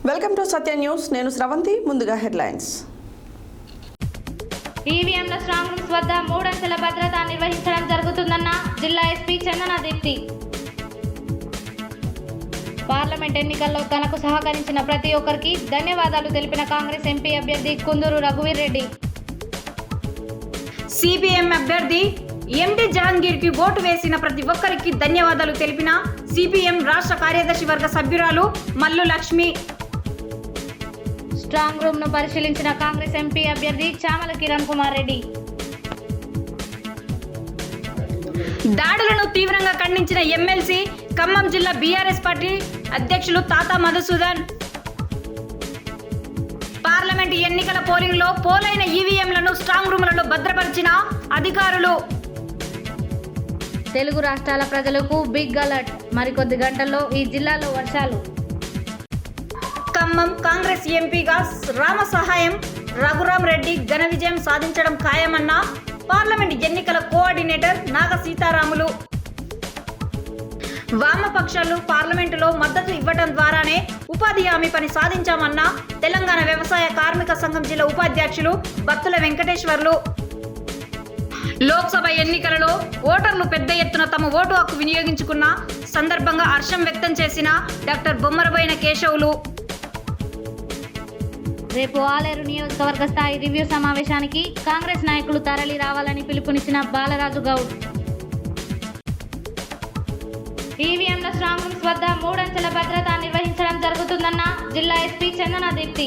Welcome to Satya news. నేను శ్రవంతి. ముందుగా headlines. ఈవీఎంల స్ట్రాంగ్ రూమ్స్ వద్ద 3 అంచెల భద్రత నిర్వహించడం జరుగుతుందన్న జిల్లా ఎస్పీ చందన దీప్తి. పార్లమెంట్ ఎన్నికల్లో తనకు సహకరించిన ప్రతి ఒక్కరికి ధన్యవాదాలు తెలిపిన కాంగ్రెస్ ఎంపీ అభ్యర్థి కుందూరు రఘువీర్ రెడ్డి. సిపిఎం అభ్యర్థి ఎండి జహంగీర్ కి ఓటు వేసిన ప్రతి ఒక్కరికి ధన్యవాదాలు తెలిపిన సిపిఎం రాష్ట్ర కార్యదర్శి వర్గ సభ్యురాలు మల్లు లక్ష్మి. స్ట్రాంగ్ రూమ్ ను పరిశీలించిన కాంగ్రెస్ ఎంపీ అభ్యర్థి చామల కిరణ్ కుమార్ రెడ్డి. దాడులను తీవ్రంగా ఖండించిన ఎమ్మెల్సీ ఖమ్మం జిల్లా బీఆర్ఎస్ పార్టీ అధ్యక్షులు తాతా మధుసూదన్. పార్లమెంట్ ఎన్నికల పోలింగ్ లో పోలైన ఈవీఎంలను స్ట్రాంగ్ రూములలో భద్రపరిచిన అధికారులు. తెలుగు రాష్ట్రాల ప్రజలకు బిగ్ అలర్ట్. మరికొద్ది గంటల్లో ఈ జిల్లాలో వర్షాలు. ఖమ్మం కాంగ్రెస్ ఎంపీగా రామ సహాయం రఘురాం రెడ్డి ఘన విజయం సాధించడం ఖాయమన్న పార్లమెంట్ ఎన్నికల కోఆర్డినేటర్ నాగ సీతారాములు. వామపక్షాలు పార్లమెంటులో మద్దతు ఇవ్వడం ద్వారానే ఉపాధి హామీ పని సాధించామన్న తెలంగాణ వ్యవసాయ కార్మిక సంఘం జిల్లా ఉపాధ్యక్షులు బత్తుల వెంకటేశ్వర్లు. లోక్సభ ఎన్నికలలో ఓటర్లు పెద్ద ఎత్తున తమ ఓటు హక్కు వినియోగించుకున్న సందర్భంగా హర్షం వ్యక్తం చేసిన డాక్టర్ బొమ్మరబోయిన కేశవులు. రేపు ఆలేరు నియోజకవర్గ స్థాయి రివ్యూ సమావేశానికి కాంగ్రెస్ నాయకులు తరలి రావాలని పిలుపునిచ్చిన బాలరాజు గౌడ్. ఈవీఎంల స్ట్రాంగ్ రూమ్స్ వద్ద 3 అంచెల భద్రత నిర్వహించడం జరుగుతుందన్న జిల్లా ఎస్పీ చందన దీప్తి.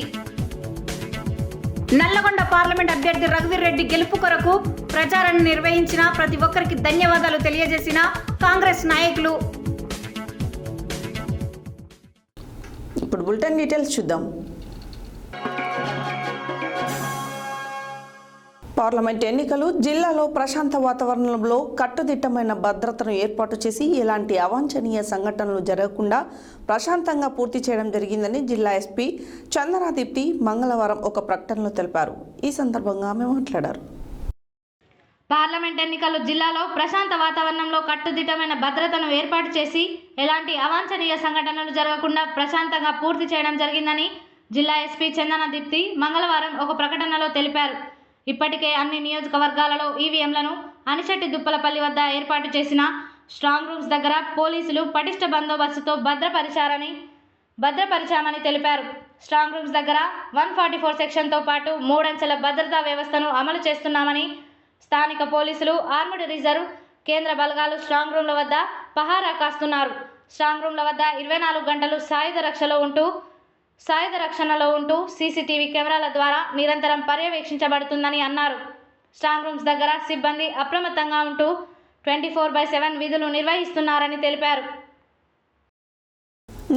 నల్లగొండ పార్లమెంట్ అభ్యర్థి రఘువీర్ రెడ్డి గెలుపు కొరకు ప్రచారాన్ని నిర్వహించిన ప్రతి ఒక్కరికి ధన్యవాదాలు తెలియజేసిన కాంగ్రెస్ నాయకులు. ఇప్పుడు బులెటిన్ డీటెయిల్స్ చూద్దాం. పార్లమెంట్ ఎన్నికలు జిల్లాలో ప్రశాంత వాతావరణంలో కట్టుదిట్టమైన భద్రతను ఏర్పాటు చేసి ఎలాంటి అవాంఛనీయ సంఘటనలు జరగకుండా ప్రశాంతంగా పూర్తి చేయడం జరిగిందని జిల్లా ఎస్పీ చందన దీప్తి మంగళవారం ఒక ప్రకటనలో తెలిపారు. ఈ సందర్భంగా ఆమె మాట్లాడారు. పార్లమెంట్ ఎన్నికలు జిల్లాలో ప్రశాంత వాతావరణంలో కట్టుదిట్టమైన భద్రతను ఏర్పాటు చేసి ఎలాంటి అవాంఛనీయ సంఘటనలు జరగకుండా ప్రశాంతంగా పూర్తి చేయడం జరిగిందని జిల్లా ఎస్పీ చందన దీప్తి మంగళవారం ఒక ప్రకటనలో తెలిపారు. ఇప్పటికే అన్ని నియోజకవర్గాలలో ఈవీఎంలను అనిశెట్టి దుప్పలపల్లి వద్ద ఏర్పాటు చేసిన స్ట్రాంగ్ రూమ్స్ దగ్గర పోలీసులు పటిష్ట బందోబస్తుతో భద్రపరిచామని తెలిపారు. స్ట్రాంగ్ రూమ్స్ దగ్గర 144 సెక్షన్తో పాటు 3 అంచెల భద్రతా వ్యవస్థను అమలు చేస్తున్నామని స్థానిక పోలీసులు ఆర్మడ్ రిజర్వ్ కేంద్ర బలగాలు స్ట్రాంగ్ రూమ్ల వద్ద పహారా కాస్తున్నారు. స్ట్రాంగ్ రూమ్ల వద్ద 24 గంటలు సాయుధ రక్షణలో ఉంటూ సీసీటీవీ కెమెరాల ద్వారా నిరంతరం పర్యవేక్షించబడుతుందని అన్నారు. స్ట్రాంగ్ రూమ్స్ దగ్గర సిబ్బంది అప్రమత్తంగా ఉంటూ 24/7 విధులు నిర్వహిస్తున్నారని తెలిపారు.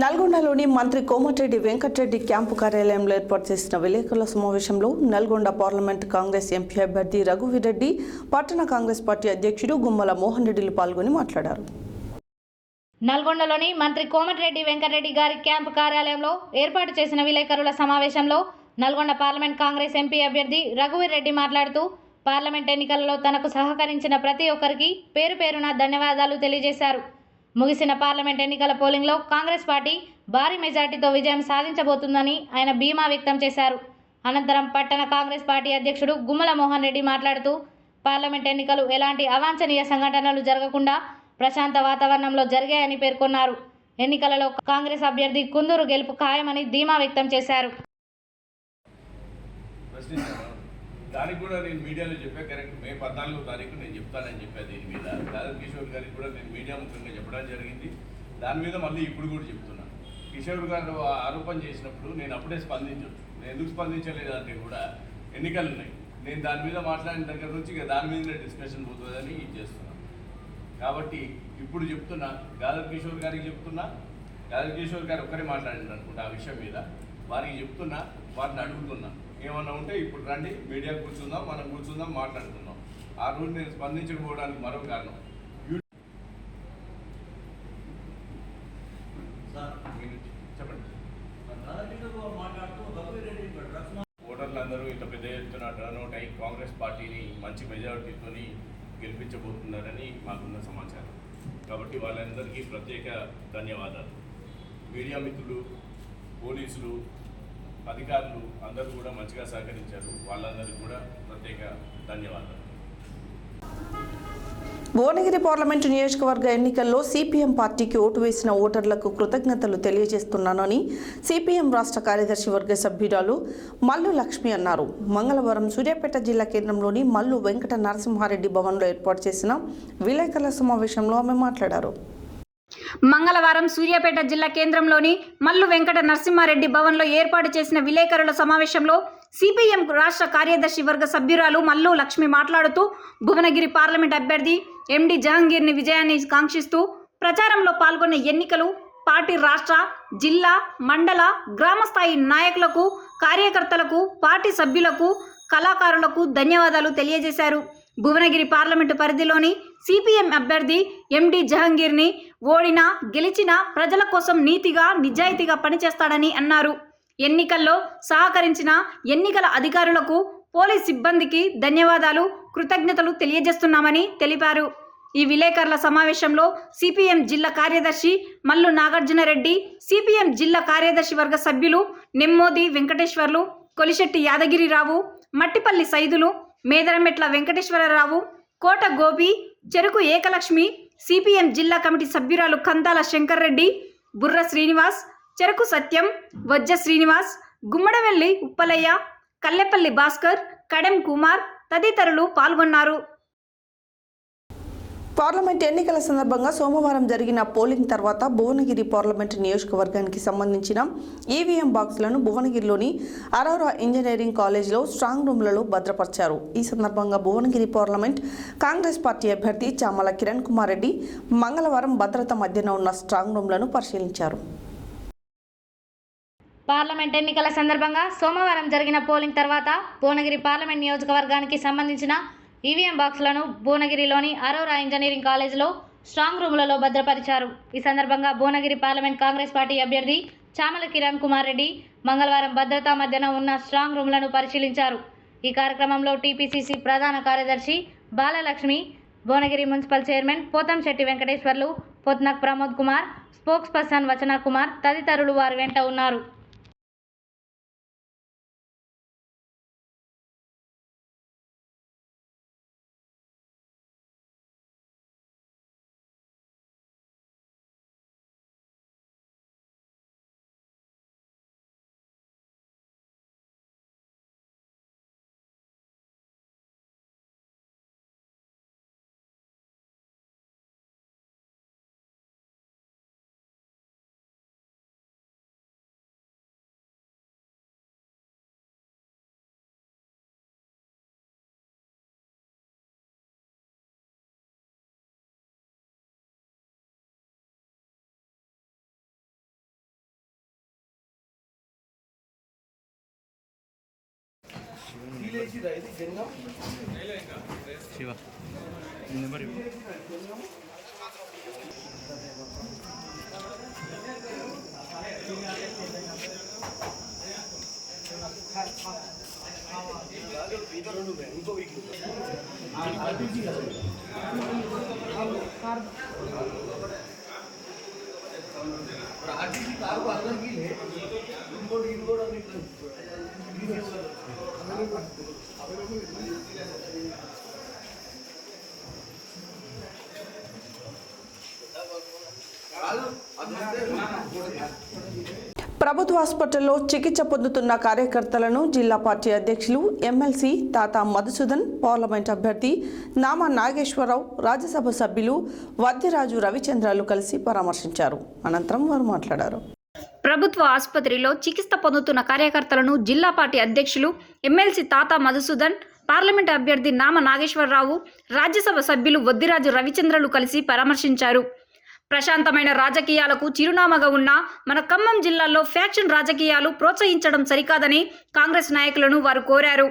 నల్గొండలోని మంత్రి కోమటిరెడ్డి వెంకటరెడ్డి క్యాంపు కార్యాలయంలో ఏర్పాటు చేసిన విలేకరుల సమావేశంలో నల్గొండ పార్లమెంట్ కాంగ్రెస్ ఎంపీ అభ్యర్థి రఘువీర్ రెడ్డి, పట్టణ కాంగ్రెస్ పార్టీ అధ్యక్షుడు గుమ్మల మోహన్ రెడ్డిలు పాల్గొని మాట్లాడారు. నల్గొండలోని మంత్రి కోమటిరెడ్డి వెంకటరెడ్డి గారి క్యాంపు కార్యాలయంలో ఏర్పాటు చేసిన విలేకరుల సమావేశంలో నల్గొండ పార్లమెంట్ కాంగ్రెస్ ఎంపీ అభ్యర్థి రఘువీర్ రెడ్డి మాట్లాడుతూ పార్లమెంట్ ఎన్నికలలో తనకు సహకరించిన ప్రతి ఒక్కరికి పేరు పేరున ధన్యవాదాలు తెలియజేశారు. ముగిసిన పార్లమెంట్ ఎన్నికల పోలింగ్లో కాంగ్రెస్ పార్టీ భారీ మెజార్టీతో విజయం సాధించబోతుందని ఆయన ధీమా వ్యక్తం చేశారు. అనంతరం పట్టణ కాంగ్రెస్ పార్టీ అధ్యక్షుడు గుమ్మల మోహన్ రెడ్డి మాట్లాడుతూ పార్లమెంట్ ఎన్నికలు ఎలాంటి అవాంఛనీయ సంఘటనలు జరగకుండా ప్రశాంత వాతావరణంలో జరిగాయని పేర్కొన్నారు. ఎన్నికలలో కాంగ్రెస్ అభ్యర్థి కుందూరు గెలుపు ఖాయమని ధీమా వ్యక్తం చేశారు. దానికి కూడా నేను మీడియాలో చెప్పా, కరెక్ట్. మే 14వ తారీఖు నేను చెప్తానని చెప్పా. దీని మీద దాదాపు కిషోర్ గారికి కూడా నేను మీడియా ముఖ్యంగా చెప్పడం జరిగింది. దాని మీద మళ్ళీ ఇప్పుడు కూడా చెప్తున్నాను. కిషోర్ గారు ఆరోపణ చేసినప్పుడు నేను అప్పుడే స్పందించవచ్చు. నేను ఎందుకు స్పందించలేదంటే కూడా ఎన్నికలు ఉన్నాయి. నేను దాని మీద మాట్లాడిన దగ్గర నుంచి ఇక దాని మీదనే డిస్కషన్ పోతుందని చేస్తున్నాను. కాబట్టి ఇప్పుడు చెప్తున్నా, గాదర్ కిషోర్ గారికి చెప్తున్నా, గాదర్ కిషోర్ గారు ఒక్కరే మాట్లాడింది అనుకుంటా ఆ విషయం మీద. వారికి చెప్తున్నా, వారిని అడుగుతున్నా, ఏమన్నా ఉంటే ఇప్పుడు రండి, మీడియా కూర్చుందాం, మనం కూర్చుందాం, మాట్లాడుతున్నాం. ఆ రోజు నేను స్పందించకపోవడానికి మరో కారణం, చెప్పండి. ఓటర్లు అందరూ ఇంత పెద్ద ఎత్తున టర్న్అవుట్ అయి కాంగ్రెస్ పార్టీని మంచి మెజారిటీతో గెలిపించబోతున్నారని మాకున్న సమాచారం. కాబట్టి వాళ్ళందరికీ ప్రత్యేక ధన్యవాదాలు. మీడియా మిత్రులు, పోలీసులు, అధికారులు అందరూ కూడా మంచిగా సహకరించారు. వాళ్ళందరికీ కూడా ప్రత్యేక ధన్యవాదాలు. భువనగిరి పార్లమెంటు నియోజకవర్గ ఎన్నికల్లో సిపిఎం పార్టీకి ఓటు వేసిన ఓటర్లకు కృతజ్ఞతలు తెలియజేస్తున్నానని సిపిఎం రాష్ట్ర కార్యదర్శి వర్గ సభ్యురాలు మల్లు లక్ష్మి అన్నారు. మంగళవారం సూర్యాపేట జిల్లా కేంద్రంలోని మల్లు వెంకట నరసింహారెడ్డి భవన్లో ఏర్పాటు చేసిన విలేకరుల సమావేశంలో ఆమె మాట్లాడారు. మంగళవారం సూర్యాపేట జిల్లా కేంద్రంలోని మల్లు వెంకట నరసింహారెడ్డి భవన్లో ఏర్పాటు చేసిన విలేకరుల సమావేశంలో సిపిఎం రాష్ట్ర కార్యదర్శి వర్గ సభ్యురాలు మల్లు లక్ష్మి మాట్లాడుతూ భువనగిరి పార్లమెంట్ అభ్యర్థి ఎండి జహంగీర్ని విజయాన్ని కాంక్షిస్తూ ప్రచారంలో పాల్గొన్న ఎన్నికలు పార్టీ రాష్ట్ర, జిల్లా, మండల, గ్రామ స్థాయి నాయకులకు, కార్యకర్తలకు, పార్టీ సభ్యులకు, కళాకారులకు ధన్యవాదాలు తెలియజేశారు. భువనగిరి పార్లమెంటు పరిధిలోని సిపిఎం అభ్యర్థి ఎండి జహంగీర్ని ఓడినా గెలిచినా ప్రజల కోసం నీతిగా, నిజాయితీగా పనిచేస్తాడని అన్నారు. ఎన్నికల్లో సహకరించిన ఎన్నికల అధికారులకు, పోలీస్ సిబ్బందికి ధన్యవాదాలు, కృతజ్ఞతలు తెలియజేస్తున్నామని తెలిపారు. ఈ విలేకరుల సమావేశంలో సిపిఎం జిల్లా కార్యదర్శి మల్లు నాగార్జునరెడ్డి, సిపిఎం జిల్లా కార్యదర్శి వర్గ సభ్యులు నెమ్మోది వెంకటేశ్వర్లు, కొలిశెట్టి యాదగిరిరావు, మట్టిపల్లి సైదులు, మేదరమెట్ల వెంకటేశ్వరరావు, కోట గోపి, చెరుకు ఏకలక్ష్మి, సిపిఎం జిల్లా కమిటీ సభ్యురాలు కందాల శంకర్రెడ్డి, బుర్ర శ్రీనివాస్, చెరుకు సత్యం, వజ్జ శ్రీనివాస్, గుమ్మడవెల్లి ఉప్పలయ్య, కల్లెపల్లి భాస్కర్, కడెం కుమార్ తదితరులు పాల్గొన్నారు. పార్లమెంట్ ఎన్నికల సందర్భంగా సోమవారం జరిగిన పోలింగ్ తర్వాత భువనగిరి పార్లమెంట్ నియోజకవర్గానికి సంబంధించిన ఈవీఎం బాక్సులను భువనగిరిలోని అరోరా ఇంజనీరింగ్ కాలేజ్లో స్ట్రాంగ్ రూమ్లలో భద్రపరిచారు. ఈ సందర్భంగా భువనగిరి పార్లమెంట్ కాంగ్రెస్ పార్టీ అభ్యర్థి చామల కిరణ్ కుమార్ రెడ్డి మంగళవారం భద్రత మధ్యన ఉన్న స్ట్రాంగ్ రూమ్లను పరిశీలించారు. పార్లమెంట్ ఎన్నికల సందర్భంగా సోమవారం జరిగిన పోలింగ్ తర్వాత భువనగిరి పార్లమెంట్ నియోజకవర్గానికి సంబంధించిన ఈవీఎం బాక్సులను భువనగిరిలోని అరోరా ఇంజనీరింగ్ కాలేజీలో స్ట్రాంగ్ రూమ్లలో భద్రపరిచారు. ఈ సందర్భంగా భువనగిరి పార్లమెంట్ కాంగ్రెస్ పార్టీ అభ్యర్థి చామల కిరణ్ కుమార్ రెడ్డి మంగళవారం భద్రతా మధ్యన ఉన్న స్ట్రాంగ్ రూమ్లను పరిశీలించారు. ఈ కార్యక్రమంలో టీపీసీసీ ప్రధాన కార్యదర్శి Balalakshmi, Bhuvanagiri municipal chairman Pothamsetty Venkateshwarlu, Pothnak Pramod Kumar, spokesperson Vachana Kumar తదితరులు వారి వెంట ఉన్నారు. శివ నెంబర్ ప్రభుత్వ హాస్పిటల్లో చికిత్స పొందుతున్న కార్యకర్తలను జిల్లా పార్టీ అధ్యక్షులు ఎమ్మెల్సీ తాతా మధుసూదన్, పార్లమెంట్ అభ్యర్థి నామా నాగేశ్వరరావు, రాజ్యసభ సభ్యులు వద్దిరాజు రవిచంద్రలు కలిసి పరామర్శించారు. అనంతరం వారు మాట్లాడారు. ప్రభుత్వ ఆసుపత్రిలో చికిత్స పొందుతున్న కార్యకర్తలను జిల్లా పార్టీ అధ్యక్షులు ఎమ్మెల్సీ తాతా మధుసూదన్, పార్లమెంట్ అభ్యర్థి నామ నాగేశ్వరరావు, రాజ్యసభ సభ్యులు వద్దిరాజు రవిచంద్రలు కలిసి పరామర్శించారు. ప్రశాంతమైన రాజకీయాలకు చిరునామాగా ఉన్న మన ఖమ్మం జిల్లాలో ఫ్యాక్షన్ రాజకీయాలు ప్రోత్సహించడం సరికాదని కాంగ్రెస్ నాయకులను వారు కోరారు.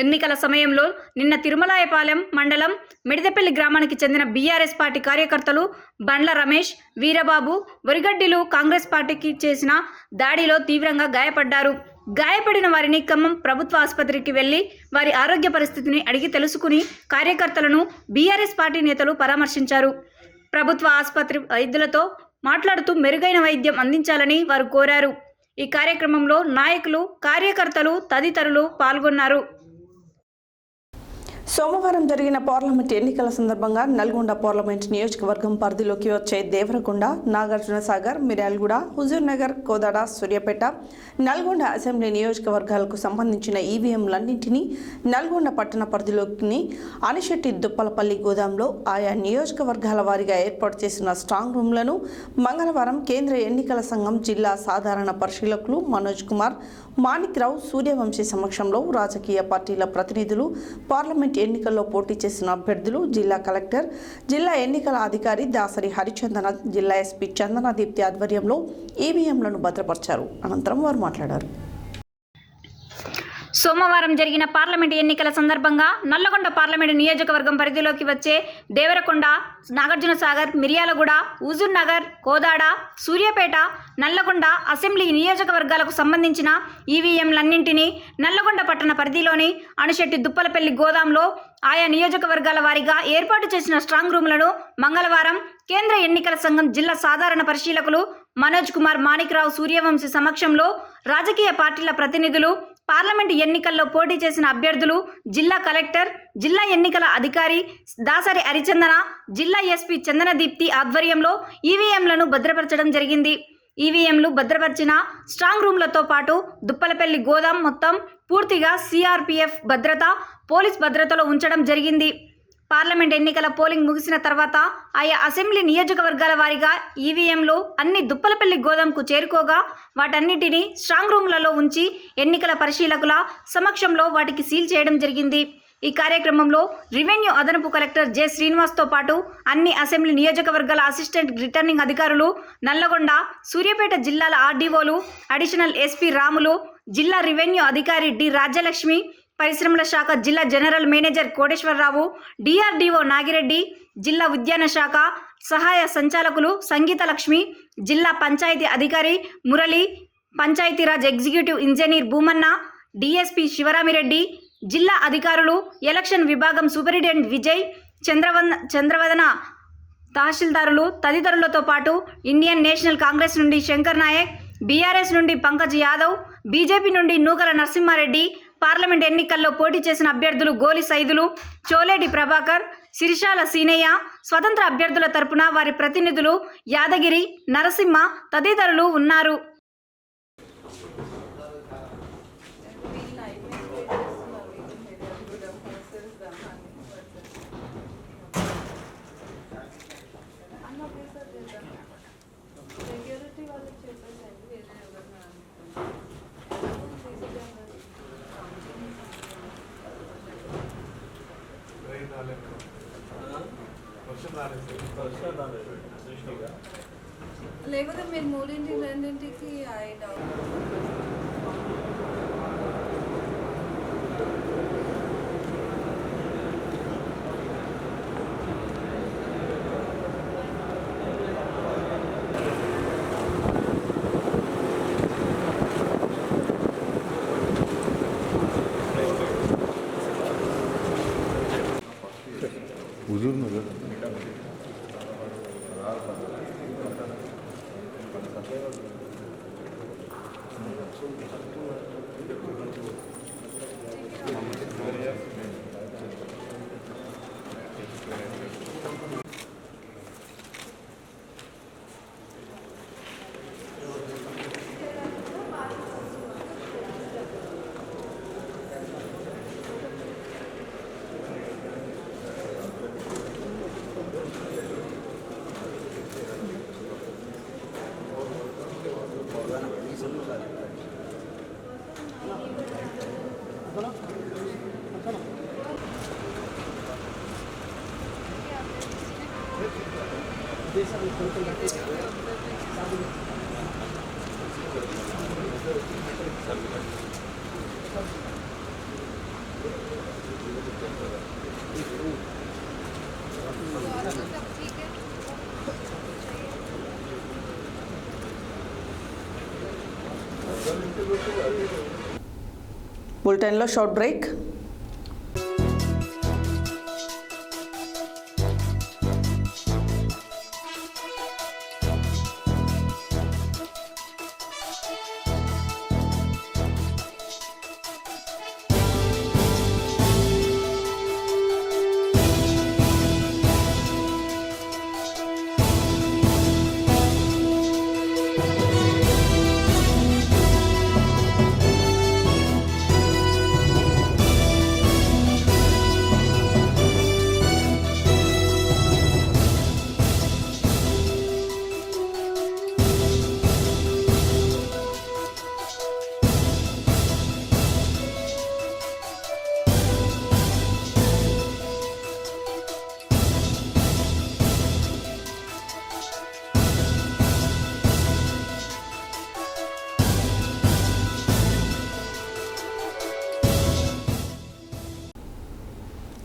ఎన్నికల సమయంలో నిన్న తిరుమలాయపాలెం మండలం మిడదపల్లి గ్రామానికి చెందిన బీఆర్ఎస్ పార్టీ కార్యకర్తలు బండ్ల రమేష్, వీరబాబు, వరిగడ్డిలు కాంగ్రెస్ పార్టీకి చేసిన దాడిలో తీవ్రంగా గాయపడ్డారు. గాయపడిన వారిని ఖమ్మం ప్రభుత్వ ఆసుపత్రికి వెళ్లి వారి ఆరోగ్య పరిస్థితిని అడిగి తెలుసుకుని కార్యకర్తలను బీఆర్ఎస్ పార్టీ నేతలు పరామర్శించారు. ప్రభుత్వ ఆసుపత్రి వైద్యులతో మాట్లాడుతూ మెరుగైన వైద్యం అందించాలని వారు కోరారు. ఈ కార్యక్రమంలో నాయకులు, కార్యకర్తలు తదితరులు పాల్గొన్నారు. సోమవారం జరిగిన పార్లమెంట్ ఎన్నికల సందర్భంగా నల్గొండ పార్లమెంట్ నియోజకవర్గం పరిధిలోకి వచ్చే దేవరకొండ, నాగార్జునసాగర్, మిర్యాలగూడ, హుజూర్నగర్, కోదాడ, సూర్యాపేట, నల్గొండ అసెంబ్లీ నియోజకవర్గాలకు సంబంధించిన ఈవీఎంలన్నింటినీ నల్గొండ పట్టణ పరిధిలోకి అనిశెట్టి దుప్పలపల్లి గోదాంలో ఆయా నియోజకవర్గాల వారీగా ఏర్పాటు చేసిన స్ట్రాంగ్ రూమ్లను మంగళవారం కేంద్ర ఎన్నికల సంఘం జిల్లా సాధారణ పరిశీలకులు మనోజ్ కుమార్, మాణిక్రావు, సూర్యవంశీ సమక్షంలో రాజకీయ పార్టీల ప్రతినిధులు, పార్లమెంట్ ఎన్నికల్లో పోటీ చేసిన అభ్యర్థులు, జిల్లా కలెక్టర్, జిల్లా ఎన్నికల అధికారి దాసరి హరిచందన, జిల్లా ఎస్పీ చందన దీప్తి ఆధ్వర్యంలో ఈవీఎంలను భద్రపరిచారు. అనంతరం వారు మాట్లాడారు. సోమవారం జరిగిన పార్లమెంటు ఎన్నికల సందర్భంగా నల్లగొండ పార్లమెంటు నియోజకవర్గం పరిధిలోకి వచ్చే దేవరకొండ, నాగార్జునసాగర్, మిర్యాలగూడ, హుజూర్నగర్, కోదాడ, సూర్యాపేట, నల్లగొండ అసెంబ్లీ నియోజకవర్గాలకు సంబంధించిన ఈవీఎంలన్నింటినీ నల్లగొండ పట్టణ పరిధిలోని అనిశెట్టి దుప్పలపల్లి గోదాంలో ఆయా నియోజకవర్గాల వారీగా ఏర్పాటు చేసిన స్ట్రాంగ్ రూమ్లను మంగళవారం కేంద్ర ఎన్నికల సంఘం జిల్లా సాధారణ పరిశీలకులు మనోజ్ కుమార్, మాణిక్రావు, సూర్యవంశీ సమక్షంలో రాజకీయ పార్టీల ప్రతినిధులు, పార్లమెంటు ఎన్నికల్లో పోటీ చేసిన అభ్యర్థులు, జిల్లా కలెక్టర్, జిల్లా ఎన్నికల అధికారి దాసరి హరిచందన, జిల్లా ఎస్పీ చందన దీప్తి ఆధ్వర్యంలో ఈవీఎంలను భద్రపరచడం జరిగింది. ఈవీఎంలు భద్రపరిచిన స్ట్రాంగ్ రూమ్లతో పాటు దుప్పలపల్లి గోదాం మొత్తం పూర్తిగా సిఆర్పీఎఫ్ భద్రత, పోలీస్ భద్రతలో ఉంచడం జరిగింది. పార్లమెంట్ ఎన్నికల పోలింగ్ ముగిసిన తర్వాత ఆయా అసెంబ్లీ నియోజకవర్గాల వారీగా ఈవీఎంలు అన్ని దుప్పలపల్లి గోదాంకు చేరుకోగా వాటన్నిటిని స్ట్రాంగ్ రూమ్లలో ఉంచి ఎన్నికల పరిశీలకుల సమక్షంలో వాటికి సీల్ చేయడం జరిగింది. ఈ కార్యక్రమంలో రెవెన్యూ అదనపు కలెక్టర్ జె శ్రీనివాస్తో పాటు అన్ని అసెంబ్లీ నియోజకవర్గాల అసిస్టెంట్ రిటర్నింగ్ అధికారులు, నల్లగొండ, సూర్యాపేట జిల్లాల ఆర్డీఓలు, అడిషనల్ ఎస్పీ రాములు, జిల్లా రెవెన్యూ అధికారి డి రాజ్యలక్ష్మి, పరిశ్రమల శాఖ జిల్లా general manager Koteswararao, DRDO Nagireddy, జిల్లా ఉద్యాన శాఖ సహాయ సంచాలకులు సంగీత లక్ష్మి, జిల్లా పంచాయతీ అధికారి Murali, Panchayati Raj executive engineer Bhumanna, DSP Sivaramireddy, జిల్లా అధికారులు, ఎలక్షన్ విభాగం సూపరింటెండెంట్ విజయ్, చంద్రవదన తహసీల్దారులు తదితరులతో పాటు ఇండియన్ నేషనల్ కాంగ్రెస్ నుండి శంకర్ నాయక్, బీఆర్ఎస్ నుండి పంకజ్ యాదవ్, బీజేపీ నుండి నూకల నరసింహారెడ్డి, పార్లమెంట్ ఎన్నికల్లో పోటీ చేసిన అభ్యర్థులు గోలి సైదులు, చోలేటి ప్రభాకర్, సిరిశాల సీనయ్య, స్వతంత్ర అభ్యర్థుల తరపున వారి ప్రతినిధులు యాదగిరి, నరసింహ తదితరులు ఉన్నారు. లేకపోతే మీరు మూడింటికి రెండింటికి ఐదు హుజూర్నగర్ ठीक है బులెటిన్లో short break.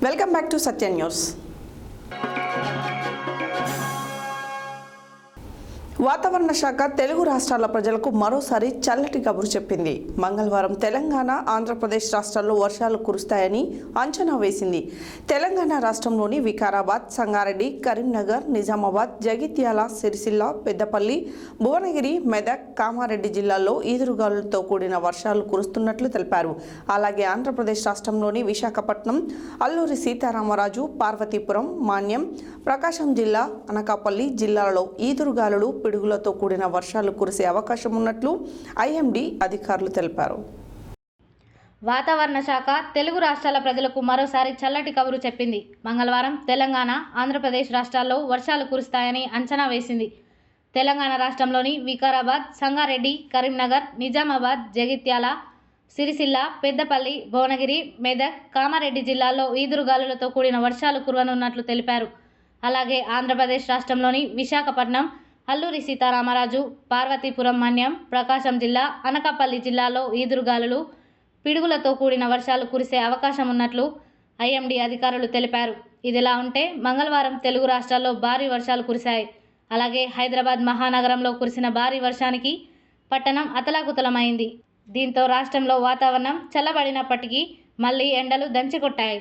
Welcome back to Satya news. వాతావరణ శాఖ తెలుగు రాష్ట్రాల ప్రజలకు మరోసారి చల్లటి కబురు చెప్పింది. మంగళవారం తెలంగాణ, ఆంధ్రప్రదేశ్ రాష్ట్రాల్లో వర్షాలు కురుస్తాయని అంచనా వేసింది. తెలంగాణ రాష్ట్రంలోని వికారాబాద్, సంగారెడ్డి, కరీంనగర్, నిజామాబాద్, జగిత్యాల, సిరిసిల్ల, పెద్దపల్లి, భువనగిరి, మెదక్, కామారెడ్డి జిల్లాల్లో ఈదురుగాలులతో కూడిన వర్షాలు కురుస్తున్నట్లు తెలిపారు. అలాగే ఆంధ్రప్రదేశ్ రాష్ట్రంలోని విశాఖపట్నం, అల్లూరి సీతారామరాజు, పార్వతీపురం, మాన్యం, ప్రకాశం జిల్లా, అనకాపల్లి జిల్లాలలో ఈదురుగాలులు, పిడుగులతో కూడిన వర్షాలు కురిసే అవకాశం ఉన్నట్లు ఐఎండీ అధికారులు తెలిపారు. వాతావరణ శాఖ తెలుగు రాష్ట్రాల ప్రజలకు మరోసారి చల్లటి కబురు చెప్పింది. మంగళవారం తెలంగాణ, ఆంధ్రప్రదేశ్ రాష్ట్రాల్లో వర్షాలు కురుస్తాయని అంచనా వేసింది. తెలంగాణ రాష్ట్రంలోని వికారాబాద్, సంగారెడ్డి, కరీంనగర్, నిజామాబాద్, జగిత్యాల, సిరిసిల్ల, పెద్దపల్లి, భువనగిరి, మెదక్, కామారెడ్డి జిల్లాల్లో ఈదురుగాలులతో కూడిన వర్షాలు కురవనున్నట్లు తెలిపారు. అలాగే ఆంధ్రప్రదేశ్ రాష్ట్రంలోని విశాఖపట్నం, అల్లూరి సీతారామరాజు, పార్వతీపురం, మన్యం, ప్రకాశం జిల్లా, అనకాపల్లి జిల్లాలో ఈదురుగాలులు, పిడుగులతో కూడిన వర్షాలు కురిసే అవకాశం ఉన్నట్లు ఐఎండీ అధికారులు తెలిపారు. ఇదిలా ఉంటే మంగళవారం తెలుగు రాష్ట్రాల్లో భారీ వర్షాలు కురిశాయి. అలాగే హైదరాబాద్ మహానగరంలో కురిసిన భారీ వర్షానికి పట్టణం అతలాకుతలమైంది. దీంతో రాష్ట్రంలో వాతావరణం చల్లబడినప్పటికీ మళ్లీ ఎండలు దంచికొట్టాయి.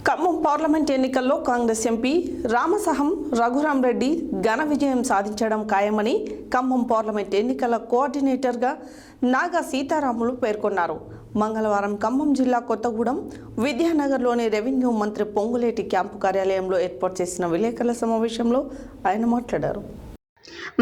ఖమ్మం పార్లమెంట్ ఎన్నికల్లో కాంగ్రెస్ ఎంపీ రామసహం రఘురాంరెడ్డి ఘన విజయం సాధించడం ఖాయమని ఖమ్మం పార్లమెంట్ ఎన్నికల కోఆర్డినేటర్గా నాగా సీతారాములు పేర్కొన్నారు. మంగళవారం ఖమ్మం జిల్లా కొత్తగూడెం విద్యానగర్లోని రెవెన్యూ మంత్రి పొంగులేటి క్యాంపు కార్యాలయంలో ఏర్పాటు చేసిన విలేకరుల సమావేశంలో ఆయన మాట్లాడారు.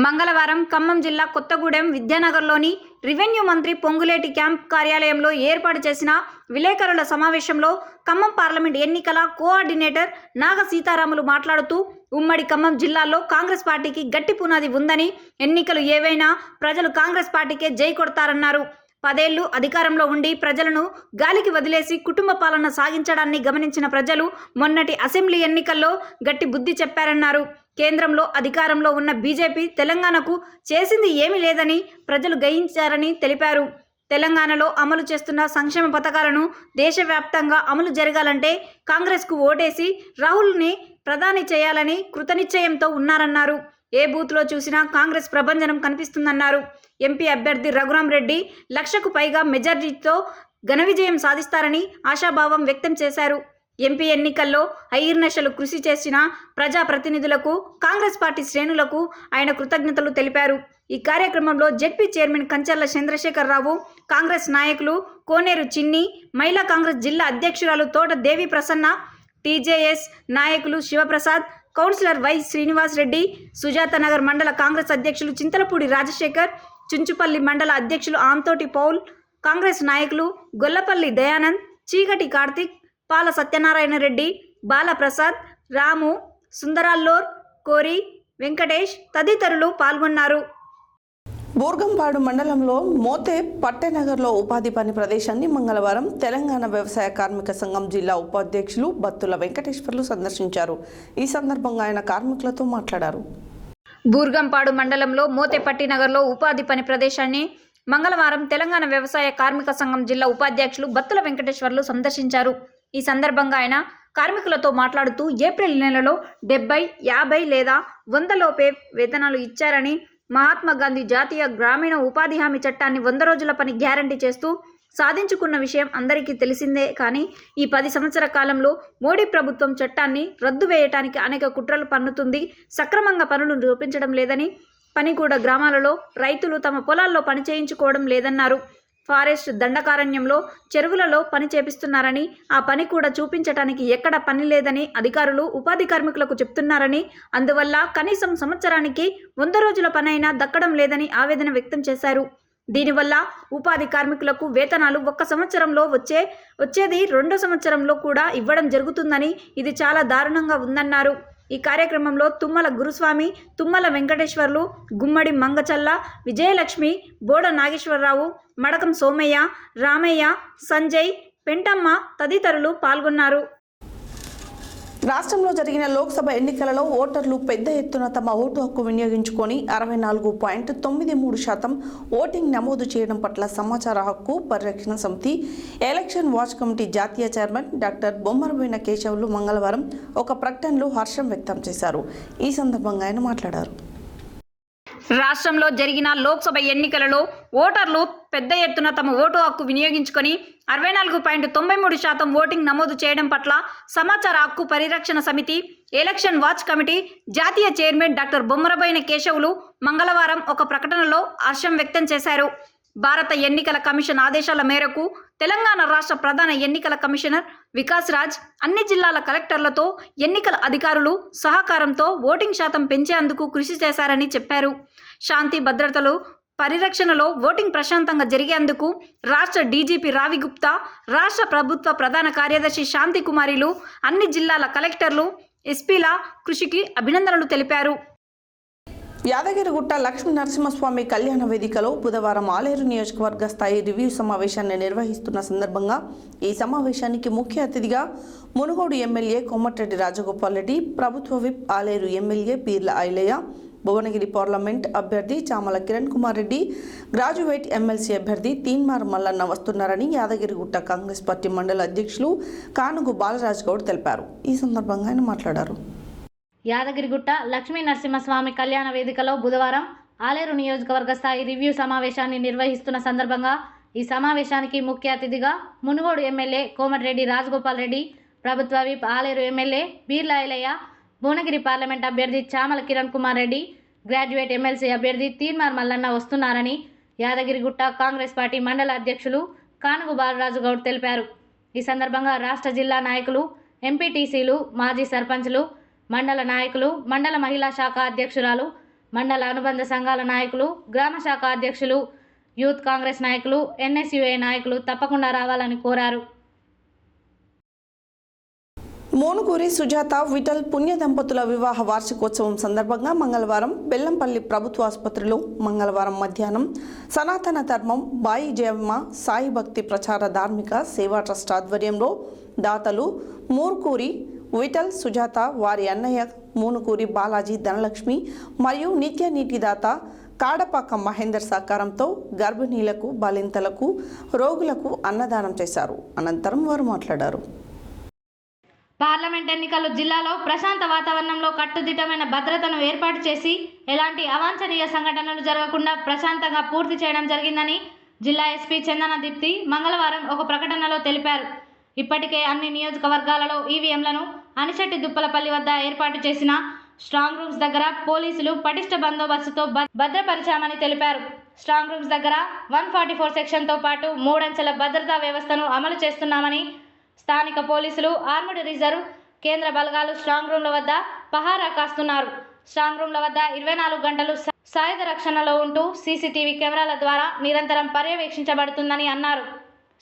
మంగళవారం ఖమ్మం జిల్లా కొత్తగూడెం విద్యానగర్లోని రెవెన్యూ మంత్రి పొంగులేటి క్యాంప్ కార్యాలయంలో ఏర్పాటు చేసిన విలేకరుల సమావేశంలో ఖమ్మం పార్లమెంట్ ఎన్నికల కోఆర్డినేటర్ నాగ సీతారాములు మాట్లాడుతూ ఉమ్మడి ఖమ్మం జిల్లాలో కాంగ్రెస్ పార్టీకి గట్టి పునాది ఉందని, ఎన్నికలు ఏవైనా ప్రజలు కాంగ్రెస్ పార్టీకే జై కొడతారన్నారు. 10 ఏళ్లు అధికారంలో ఉండి ప్రజలను గాలికి వదిలేసి కుటుంబ పాలన సాగించడాన్ని గమనించిన ప్రజలు మొన్నటి అసెంబ్లీ ఎన్నికల్లో గట్టి బుద్ధి చెప్పారన్నారు. కేంద్రంలో అధికారంలో ఉన్న బీజేపీ తెలంగాణకు చేసింది ఏమీ లేదని ప్రజలు గ్రహించారని తెలిపారు. తెలంగాణలో అమలు చేస్తున్న సంక్షేమ పథకాలను దేశవ్యాప్తంగా అమలు జరగాలంటే కాంగ్రెస్కు ఓటేసి రాహుల్ని ప్రధాని చేయాలని కృతనిశ్చయంతో ఉన్నారన్నారు. ఏ బూత్లో చూసినా కాంగ్రెస్ ప్రభంజనం కనిపిస్తుందన్నారు. ఎంపీ అభ్యర్థి రఘురాంరెడ్డి 1,00,000కు పైగా మెజారిటీతో ఘన విజయం సాధిస్తారని ఆశాభావం వ్యక్తం చేశారు. ఎంపీ ఎన్నికల్లో అహర్నిశలు కృషి చేసిన ప్రజాప్రతినిధులకు, కాంగ్రెస్ పార్టీ శ్రేణులకు ఆయన కృతజ్ఞతలు తెలిపారు. ఈ కార్యక్రమంలో జెడ్పీ చైర్మన్ కంచర్ల చంద్రశేఖరరావు, కాంగ్రెస్ నాయకులు కోనేరు చిన్ని, మహిళా కాంగ్రెస్ జిల్లా అధ్యక్షురాలు తోట దేవి ప్రసన్న, టీజేఎస్ నాయకులు శివప్రసాద్, కౌన్సిలర్ వై శ్రీనివాస్ రెడ్డి, సుజాతనగర్ మండల కాంగ్రెస్ అధ్యక్షులు చింతలపూడి రాజశేఖర్, చుంచుపల్లి మండల అధ్యక్షులు ఆంతోటి పౌల్, కాంగ్రెస్ నాయకులు గొల్లపల్లి దయానంద్, చీకటి కార్తిక్, పాల సత్యనారాయణ రెడ్డి, బాలప్రసాద్, రాము, సుందరాల్లోర్, కోరి, వెంకటేష్ తదితరులు పాల్గొన్నారు. బూర్గంపాడు మండలంలో మోతే పట్టెనగర్లో ఉపాధి పని ప్రదేశాన్ని మంగళవారం తెలంగాణ వ్యవసాయ కార్మిక సంఘం జిల్లా ఉపాధ్యక్షులు బత్తుల వెంకటేశ్వర్లు సందర్శించారు. ఈ సందర్భంగా ఆయన కార్మికులతో మాట్లాడారు. బూర్గంపాడు మండలంలో మోతేపట్టినగర్లో ఉపాధి పని ప్రదేశాన్ని మంగళవారం తెలంగాణ వ్యవసాయ కార్మిక సంఘం జిల్లా ఉపాధ్యక్షులు బత్తుల వెంకటేశ్వర్లు సందర్శించారు. ఈ సందర్భంగా ఆయన కార్మికులతో మాట్లాడుతూ ఏప్రిల్ నెలలో 70, 50 లేదా 100 లోపే వేతనాలు ఇచ్చారని, మహాత్మా గాంధీ జాతీయ గ్రామీణ ఉపాధి హామీ చట్టాన్ని 100 రోజుల పని గ్యారంటీ చేస్తూ సాధించుకున్న విషయం అందరికీ తెలిసిందే. కానీ ఈ 10 సంవత్సరాల కాలంలో మోడీ ప్రభుత్వం చట్టాన్ని రద్దు వేయటానికి అనేక కుట్రలు పన్నుతుంది. సక్రమంగా పనులు నిరూపించడం లేదని, పనిగూడ గ్రామాలలో రైతులు తమ పొలాల్లో పని చేయించుకోవడం లేదన్నారు. ఫారెస్ట్ దండకారణ్యంలో చెరువులలో పని చేపిస్తున్నారని, ఆ పని కూడా చూపించటానికి ఎక్కడ పని లేదని అధికారులు ఉపాధి కార్మికులకు చెప్తున్నారని, అందువల్ల కనీసం సంవత్సరానికి 100 రోజుల పనైనా దక్కడం లేదని ఆవేదన వ్యక్తం చేశారు. దీనివల్ల ఉపాధి కార్మికులకు వేతనాలు 1 సంవత్సరంలో వచ్చేది 2వ సంవత్సరంలో కూడా ఇవ్వడం జరుగుతుందని, ఇది చాలా దారుణంగా ఉందన్నారు. ఈ కార్యక్రమంలో తుమ్మల గురుస్వామి, తుమ్మల వెంకటేశ్వర్లు, గుమ్మడి మంగచల్ల, విజయలక్ష్మి, బోడ నాగేశ్వరరావు, మడకం సోమయ్య, రామయ్య, సంజయ్, పెంటమ్మ తదితరులు పాల్గొన్నారు. రాష్ట్రంలో జరిగిన లోక్సభ ఎన్నికలలో ఓటర్లు పెద్ద ఎత్తున తమ ఓటు హక్కు వినియోగించుకొని 64.93% ఓటింగ్ నమోదు చేయడం పట్ల సమాచార హక్కు పరిరక్షణ సమితి ఎలక్షన్ వాచ్ కమిటీ జాతీయ చైర్మన్ డాక్టర్ బొమ్మరబోయిన కేశవులు మంగళవారం ఒక ప్రకటనలో హర్షం వ్యక్తం చేశారు. ఈ సందర్భంగా ఆయన మాట్లాడారు. రాష్ట్రంలో జరిగిన లోక్సభ ఎన్నికలలో ఓటర్లు పెద్ద ఎత్తున తమ ఓటు హక్కు వినియోగించుకొని 64.93% ఓటింగ్ నమోదు చేయడం పట్ల సమాచార హక్కు పరిరక్షణ సమితి ఎలక్షన్ వాచ్ కమిటీ జాతీయ చైర్మన్ డాక్టర్ బొమ్మరబోయిన కేశవులు మంగళవారం ఒక ప్రకటనలో హర్షం వ్యక్తం చేశారు. భారత ఎన్నికల కమిషన్ ఆదేశాల మేరకు తెలంగాణ రాష్ట్ర ప్రధాన ఎన్నికల కమిషనర్ వికాస్ రాజ్ అన్ని జిల్లాల కలెక్టర్లతో ఎన్నికల అధికారులు సహకారంతో ఓటింగ్ శాతం పెంచేందుకు కృషి చేశారని చెప్పారు. శాంతి భద్రతలు పరిరక్షణలో ఓటింగ్ ప్రశాంతంగా జరిగేందుకు రాష్ట్ర డీజీపీ రావి గుప్తా, రాష్ట్ర ప్రభుత్వ ప్రధాన కార్యదర్శి శాంతి కుమారిలు, అన్ని జిల్లాల కలెక్టర్లు, ఎస్పీల కృషికి అభినందనలు తెలిపారు. యాదగిరిగుట్ట లక్ష్మీ నరసింహస్వామి కళ్యాణ వేదికలో బుధవారం ఆలేరు నియోజకవర్గ స్థాయి రివ్యూ సమావేశాన్ని నిర్వహిస్తున్న సందర్భంగా ఈ సమావేశానికి ముఖ్య అతిథిగా మునుగోడు ఎమ్మెల్యే కోమటిరెడ్డి రాజగోపాల్ రెడ్డి, ప్రభుత్వ విప్ ఆలేరు ఎమ్మెల్యే పీర్ల ఐలయ్య, భువనగిరి పార్లమెంట్ అభ్యర్థి చామల కిరణ్ కుమార్ రెడ్డి, గ్రాడ్యుయేట్ ఎమ్మెల్సీ అభ్యర్థి తీన్మార్ మల్లన్న వస్తున్నారని యాదగిరిగుట్ట కాంగ్రెస్ పార్టీ మండల అధ్యక్షులు కానుగు బాలరాజ్ గౌడ్ తెలిపారు. ఈ సందర్భంగా ఆయన మాట్లాడారు. యాదగిరిగుట్ట లక్ష్మీ నరసింహస్వామి కళ్యాణ వేదికలో బుధవారం ఆలేరు నియోజకవర్గ స్థాయి రివ్యూ సమావేశాన్ని నిర్వహిస్తున్న సందర్భంగా ఈ సమావేశానికి ముఖ్య అతిథిగా మునుగోడు ఎమ్మెల్యే కోమటిరెడ్డి రాజగోపాల్ రెడ్డి, ప్రభుత్వ whip Aler MLA Beerla Ailaiah, Bhuvanagiri parliament అభ్యర్థి చామల కిరణ్ కుమార్ రెడ్డి, గ్రాడ్యుయేట్ ఎమ్మెల్సీ అభ్యర్థి తీన్మార్ మల్లన్న వస్తున్నారని యాదగిరిగుట్ట కాంగ్రెస్ పార్టీ మండల అధ్యక్షులు కానుగు బాలరాజు గౌడ్ తెలిపారు. ఈ సందర్భంగా రాష్ట్ర జిల్లా నాయకులు, ఎంపీటీసీలు, మాజీ సర్పంచ్లు, మండల నాయకులు, మండల మహిళా శాఖ అధ్యక్షురాలు, మండల అనుబంధ సంఘాల నాయకులు, గ్రామ శాఖ అధ్యక్షులు, యూత్ కాంగ్రెస్ నాయకులు, ఎన్ఎస్యుఏ నాయకులు తప్పకుండా రావాలని కోరారు. మోనుకూరి సుజాత విఠల్ పుణ్య దంపతుల వివాహ వార్షికోత్సవం సందర్భంగా మంగళవారం బెల్లంపల్లి ప్రభుత్వ ఆసుపత్రిలో మంగళవారం మధ్యాహ్నం సనాతన ధర్మం బాయి జయమ్మ సాయి భక్తి ప్రచార ధార్మిక సేవా ట్రస్ట్ ఆధ్వర్యంలో దాతలు మూర్కూరి విఠల్ సుజాత, వారి అన్నయ్య మూనుకూరి బాలాజీ ధనలక్ష్మి మరియు నిత్య నీటిదాత కాడపాక మహేందర్ సహకారంతో గర్భిణీలకు, బాలింతలకు, రోగులకు అన్నదానం చేశారు. అనంతరం వారు మాట్లాడారు. పార్లమెంట్ ఎన్నికలు జిల్లాలో ప్రశాంత వాతావరణంలో కట్టుదిట్టమైన భద్రతను ఏర్పాటు చేసి ఎలాంటి అవాంఛనీయ సంఘటనలు జరగకుండా ప్రశాంతంగా పూర్తి చేయడం జరిగిందని జిల్లా ఎస్పీ చందన దీప్తి మంగళవారం ఒక ప్రకటనలో తెలిపారు. ఇప్పటికే అన్ని నియోజకవర్గాలలో ఈవీఎంలను అనిశెట్టి దుప్పలపల్లి వద్ద ఏర్పాటు చేసిన స్ట్రాంగ్ రూమ్స్ దగ్గర పోలీసులు పటిష్ట బందోబస్తుతో భద్రపరిచామని తెలిపారు. స్ట్రాంగ్ రూమ్స్ దగ్గర 144 సెక్షన్తో పాటు 3 అంచెల భద్రతా వ్యవస్థను అమలు చేస్తున్నామని, స్థానిక పోలీసులు, ఆర్మడ్ రిజర్వ్, కేంద్ర బలగాలు స్ట్రాంగ్ రూమ్ల వద్ద పహారా కాస్తున్నారు. స్ట్రాంగ్ రూమ్ల వద్ద 24 గంటలు సాయుధ రక్షణలో ఉంటూ సీసీటీవీ కెమెరాల ద్వారా నిరంతరం పర్యవేక్షించబడుతుందని అన్నారు.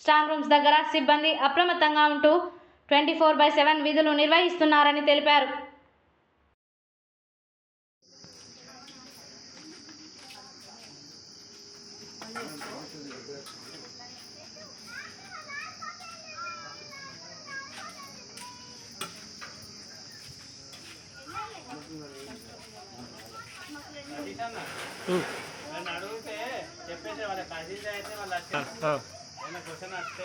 స్ట్రాంగ్ రూమ్స్ దగ్గర సిబ్బంది అప్రమత్తంగా ఉంటూ 24/7 విధులు నిర్వహిస్తున్నారని తెలిపారు. అడిగితే చెప్పేసి వాళ్ళ కజిన్స్ అయితే వాళ్ళు క్వశ్చన్ వస్తే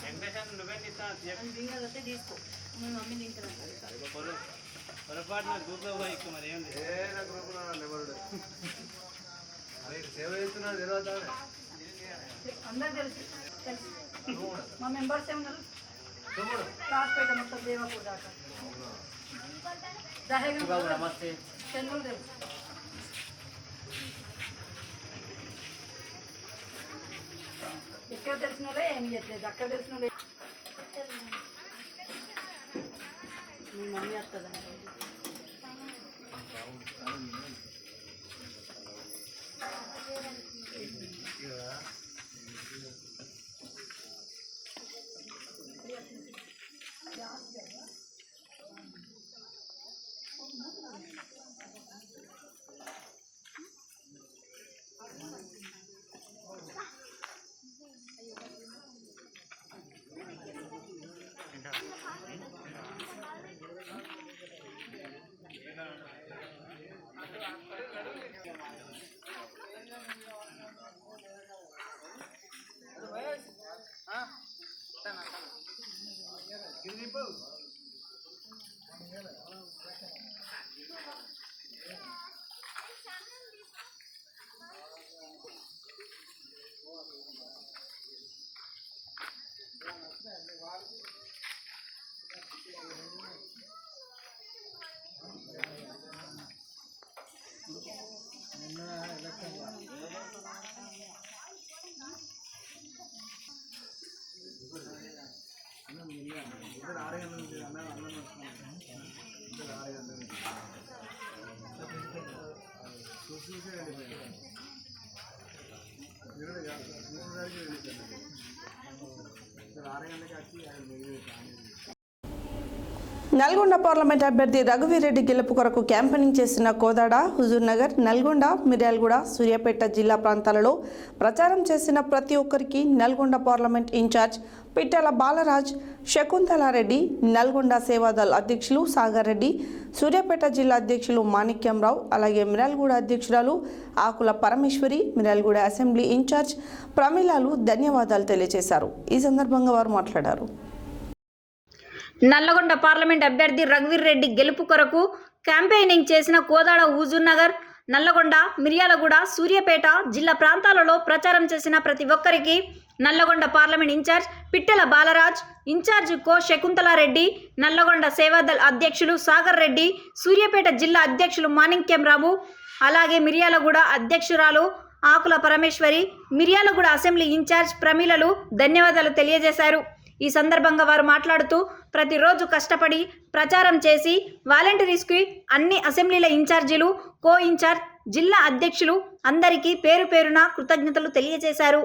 వెంకటేశ్వర నువ్వే తీసుకో పొరపాటున గ్రూప్లో పోయి ఎక్కువ మరి ఏం సేవ చేస్తున్నాడు తెలియదు అందరూ తెలుసు మా మెంబర్స్ ఏమన్నారు రాజపేట మొత్తం దేవపూర్ దాకా నమస్తే చెన్నూరు తెలుసు ఎక్కడ తెలిసిన వాళ్ళే ఏమి చేయట్లేదు అక్కడ తెలిసిన వాళ్ళే మీ మమ్మీ వస్తుందండి నల్గొండ పార్లమెంట్ అభ్యర్థి రఘువీరెడ్డి గెలుపు కొరకు క్యాంపెయినింగ్ చేసిన కోదాడ, హుజూర్నగర్, నల్గొండ, మిర్యాలగూడ, సూర్యాపేట జిల్లా ప్రాంతాలలో ప్రచారం చేసిన ప్రతి ఒక్కరికి నల్గొండ పార్లమెంట్ ఇన్ఛార్జ్ పిట్టల బాలరాజ్, శకుంతలారెడ్డి, నల్గొండ సేవాదళ్ అధ్యక్షులు సాగర్ రెడ్డి, సూర్యాపేట జిల్లా అధ్యక్షులు మాణిక్యంరావు, అలాగే మిర్యాలగూడ అధ్యక్షురాలు ఆకుల పరమేశ్వరి, మిర్యాలగూడ అసెంబ్లీ ఇన్ఛార్జ్ ప్రమీలాలు ధన్యవాదాలు తెలియజేశారు. ఈ సందర్భంగా వారు మాట్లాడారు. నల్లగొండ పార్లమెంట్ అభ్యర్థి రఘువీరెడ్డి గెలుపు కొరకు క్యాంపెయినింగ్ చేసిన కోదాడ, హుజూర్నగర్, నల్లగొండ, మిర్యాలగూడ, సూర్యాపేట జిల్లా ప్రాంతాలలో ప్రచారం చేసిన ప్రతి ఒక్కరికి Nalgonda parliament incharge Pittela Balaraj, incharge co Shakuntala Reddy, Nalgonda Sevadal అధ్యక్షులు సాగర్ రెడ్డి, సూర్యాపేట జిల్లా అధ్యక్షులు మాణిక్యంరావు, అలాగే మిర్యాలగూడ అధ్యక్షురాలు ఆకుల పరమేశ్వరి, మిర్యాలగూడ అసెంబ్లీ ఇన్ఛార్జ్ ప్రమీలలు ధన్యవాదాలు తెలియజేశారు. ఈ సందర్భంగా వారు మాట్లాడుతూ ప్రతిరోజు కష్టపడి ప్రచారం చేసి వాలంటీర్స్కి అన్ని అసెంబ్లీల ఇన్ఛార్జీలు, కో ఇన్ఛార్జ్, జిల్లా అధ్యక్షులు అందరికీ పేరు పేరున కృతజ్ఞతలు తెలియజేశారు.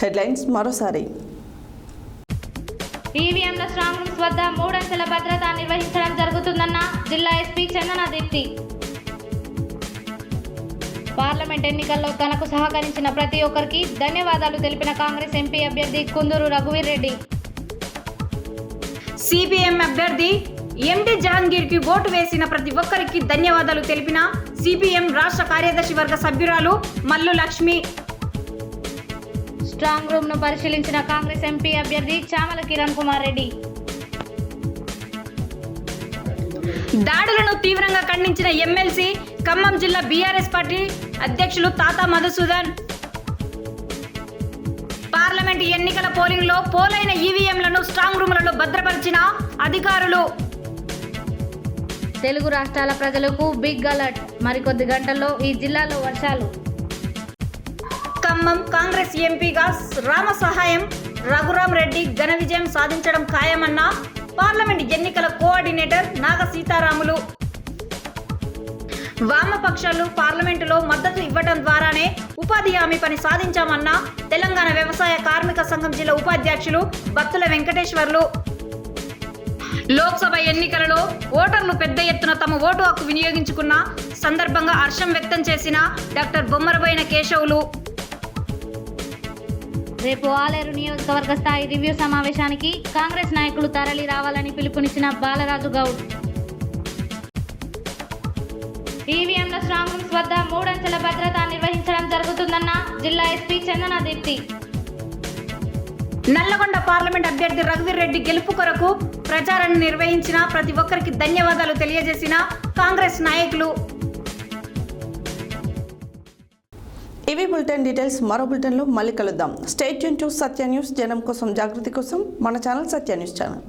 హెడ్లైన్స్ మరోసారి. ఈవీఎంల స్ట్రాంగ్ రూమ్స్ వద్ద 3 అంచెల భద్రత నిర్వహించడం జరుగుతుందన్న జిల్లా ఎస్పీ చందన దీప్తి. పార్లమెంట్ ఎన్నికల్లో తనకు సహకరించిన ప్రతి ఒక్కరికి ధన్యవాదాలు తెలిపిన కాంగ్రెస్ ఎంపీ అభ్యర్థి కుందూరు రఘువీరెడ్డి. సిపిఎం అభ్యర్థి ఎండి జహంగీర్కి ఓటు వేసిన ప్రతి ఒక్కరికి ధన్యవాదాలు తెలిపిన సిపిఎం రాష్ట్ర కార్యదర్శి వర్గ సభ్యురాలు మల్లు లక్ష్మి. స్ట్రాంగ్ రూమ్ ను పరిశీలించిన కాంగ్రెస్ ఎంపీ అభ్యర్థి చామల కిరణ్ కుమార్ రెడ్డి. దాడులను తీవ్రంగా ఖండించిన ఎమ్మెల్సీ ఖమ్మం జిల్లా బీఆర్ఎస్ పార్టీ అధ్యక్షులు తాతా మధుసూదన్. పార్లమెంట్ ఎన్నికల పోలింగ్లో పోలైన ఈవీఎంలను స్ట్రాంగ్ రూములలో భద్రపరిచిన అధికారులు. తెలుగు రాష్ట్రాల ప్రజలకు బిగ్ అలర్ట్, మరికొద్ది గంటల్లో ఈ జిల్లాలో వర్షాలు. ఖమ్మం కాంగ్రెస్ ఎంపీగా రామ సహాయం రఘురాం రెడ్డి ఘన విజయం సాధించడం ఖాయమన్న పార్లమెంట్ ఎన్నికల కోఆర్డినేటర్ నాగ సీతారాములు. వామపక్షాలు పార్లమెంటులో మద్దతు ఇవ్వడం ద్వారానే ఉపాధి హామీ పని సాధించామన్న తెలంగాణ వ్యవసాయ కార్మిక సంఘం జిల్లా ఉపాధ్యక్షులు బత్తుల వెంకటేశ్వర్లు. లోక్సభ ఎన్నికలలో ఓటర్లు పెద్ద ఎత్తున తమ ఓటు హక్కు వినియోగించుకున్న సందర్భంగా హర్షం వ్యక్తం చేసిన డాక్టర్ బొమ్మరబోయిన కేశవులు. రేపు ఆలేరు నియోజకవర్గ స్థాయి రివ్యూ సమావేశానికి కాంగ్రెస్ నాయకులు తరలి రావాలని పిలుపునిచ్చిన బాలరాజు గౌడ్. ఈవీఎంల స్ట్రాంగ్ రూమ్స్ వద్ద 3 అంచెల భద్రత నిర్వహించడం జరుగుతుందన్న జిల్లా ఎస్పీ చందన దీప్తి. నల్లగొండ పార్లమెంట్ అభ్యర్థి రఘువీర్ రెడ్డి గెలుపు కొరకు ప్రచారాన్ని నిర్వహించిన ప్రతి ఒక్కరికి ధన్యవాదాలు తెలియజేసిన కాంగ్రెస్ నాయకులు. ఇవి బులెటిన్ డీటెయిల్స్. మరో బులెటిన్లో మళ్ళీ కలుద్దాం. Stay tune to Satya news. జనం కోసం జాగృతి కోసం మన ఛానల్ సత్య న్యూస్ ఛానల్.